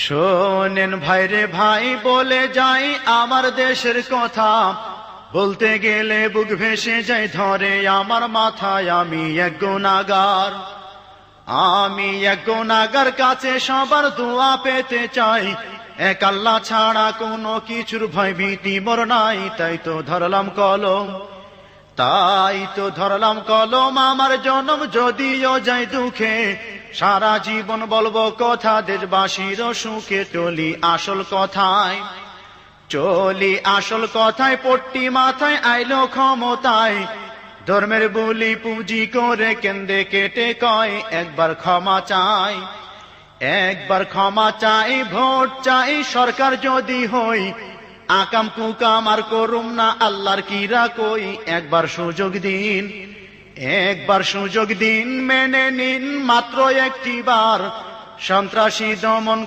শোনেন ভাইরে ভাই, বলে যাই আমার দেশের কথা, বলতে গেলে বুক ভেসে যায় ধরে আমার মাথায়। আমি এক গুনাহগার, আমি এক গুনাহগার, কাছে সবার দোয়া পেতে চাই। এক আল্লাহ ছাড়া কোনো কিছুর ভয় ভীতি মোর নাই। তাই তো ধরলাম কলম, তাই তো ধরলাম কলম। আমার জনম যদিও যাই দুঃখে, সারা জীবন বলবো কথা দেশবাসীর সুখে। চলি আসল কথায়, চলি আসল কথায়, পট্টি মাথায় আইলো ক্ষমতায়। ধর্মের বলি পুঁজি করে কেন্দ্রে কেটে কয় একবার ক্ষমা চাই, একবার ক্ষমা চাই। ভোট চাই সরকার যদি হই, আকাম কুকাম আর করুম না আল্লাহর কিরা কই। একবার সুযোগ দিন, একবার সুযোগ দিন, মেনে নিন মাত্র একটি বার। সন্ত্রাসী দমন